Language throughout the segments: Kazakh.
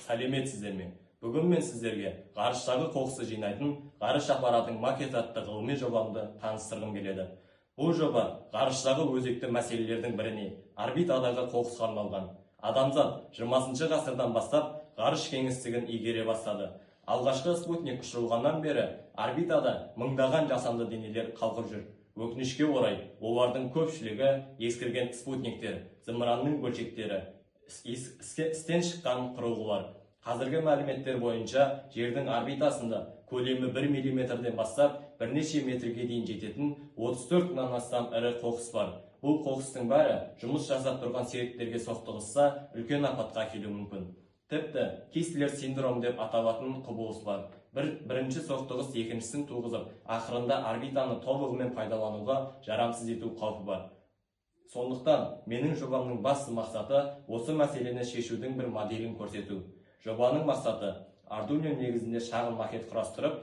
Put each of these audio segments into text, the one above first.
Сәлеметсіздер ме? Бүгін мен сіздерге ғарыштағы қоқысты жинайтын ғарыш аппаратының макеті атты ғылыми жобамды таныстырғым келеді. Бұл жоба ғарыштағы өзекті мәселелердің біріне, орбитадағы қоқысқа арналған. Адамзат 20 ғасырдан бастап ғарыш кеңістігін игере бастады. Алғашқы спутник ұшырылғаннан бері орбитада мыңдаған жасанды денелер қалқып жүр. Өкінішке орай, олардың көпшілігі ескірген спутниктер, зымыранның бөлшектері, істен шыққан құрылғылар. Қазіргі мәліметтер бойынша жердің орбитасында көлемі 1 миллиметрден бастап бірнеше метрге дейін жететін 34 мыңнан астам ірі қоқыс бар. Бұл қоқыстың бәрі жұмыс жасап тұрған серіктерге соқтығысса, үлкен апатқа әкелуі мүмкін. Тіпті Кислер синдром деп аталатын құбылыс бар. Бірінші соқтығыс екіншісін туғызып, ақырында орбитаны толығымен пайдалануға жарамсыз ету қаупі бар. Сондықтан менің жобамның басты мақсаты осы мәселені шешудің бір моделін көрсету. Жобаның мақсаты Arduino негізінде шағын макет құрастырып,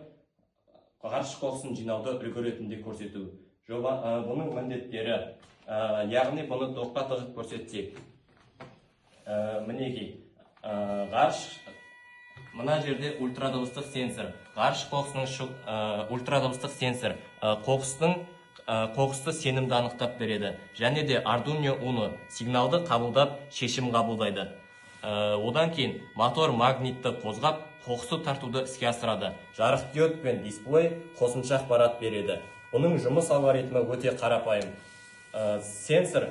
ғарыш қоқысын жинауды үлгі ретінде көрсету. Бұның міндеттері, яғни бұны тоққа тығып көрсетсек. Мінекей, ғарыш мына жерде ультрадыбыстық сенсор. Ғарыш қоқысының ультрадыбыстық сенсор қоқысты сенімді анықтап береді. Және де Arduino Uno сигналды қабылдап, шешім қабылдайды. Одан кейін мотор магнитті қозғап, қоқысты тартуды іске асырады. Жарық диод пен дисплей қосымша ақпарат береді. Бұның жұмыс алгоритмі өте қарапайым. Сенсор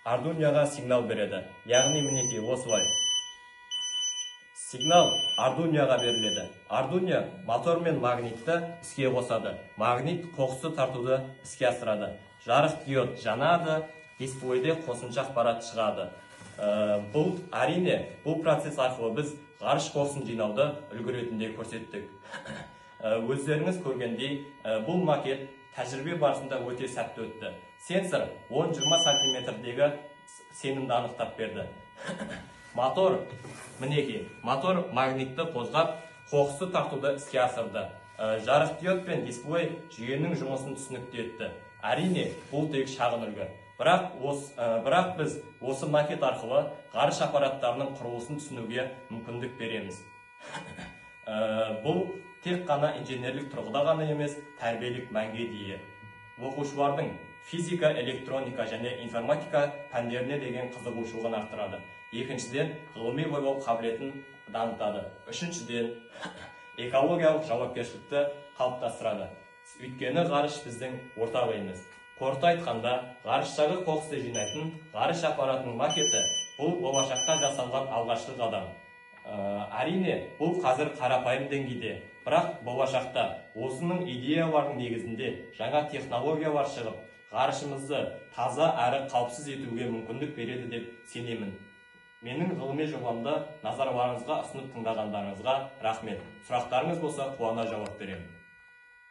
Arduinoға сигнал береді. Яғни мінекей осылай. Сигнал Arduinoға беріледі. Arduino мотор мен магнитті іске қосады. Магнит қоқысты тартуды іске асырады. Жарық диод жанады, дисплейде қосымша ақпарат шығады. Бұл процесс арқылы біз ғарыш қоқысын жинауды үлгі ретінде көрсеттік. Өздеріңіз көргендей, бұл макет тәжірибе барысында өте сәтті өтті. Сенсор 10-20 сантиметрдегі сенімді анықтап берді. Мотор магнитті қозғап, қоқысты тартуды іске асырды. Жарық диод пен дисплей жүйенің жұмысын түсінікті етті. Әрине, бұл тек шағын үлгі. Бірақ біз осы макет арқылы ғарыш аппараттарының құрылысын түсінуге мүмкіндік береміз. Бұл тек қана инженерлік тұрғыда ғана емес, тәрбиелік мәнге ие. Оқушылардың физика, электроника және информатика пәндеріне деген қызығушылығын арттырады. Екіншіден, ғылыми ойлау қабілетін дамытады. Үшіншіден, экологиялық жауапкершілікті қалыптастырады. Өйткені ғарыш біздің ортақ емес. Қорыта айтқанда, ғарыштағы қоқысты жинайтын ғарыш аппаратының макеті бұл болашақта жасалған алғашқы қадам. Әрине, бұл қазір қарапайым деңгейде, бірақ болашақта осының идеяларының негізінде жаңа технологиялар шығып, ғарышымызды таза әрі қауіпсіз етуге мүмкіндік береді деп сенемін. Менің ғылыми жобамды назарларыңызға ұсынып тыңдағандарыңызға рахмет. Сұрақтарыңыз болса, қуана жауап беремін.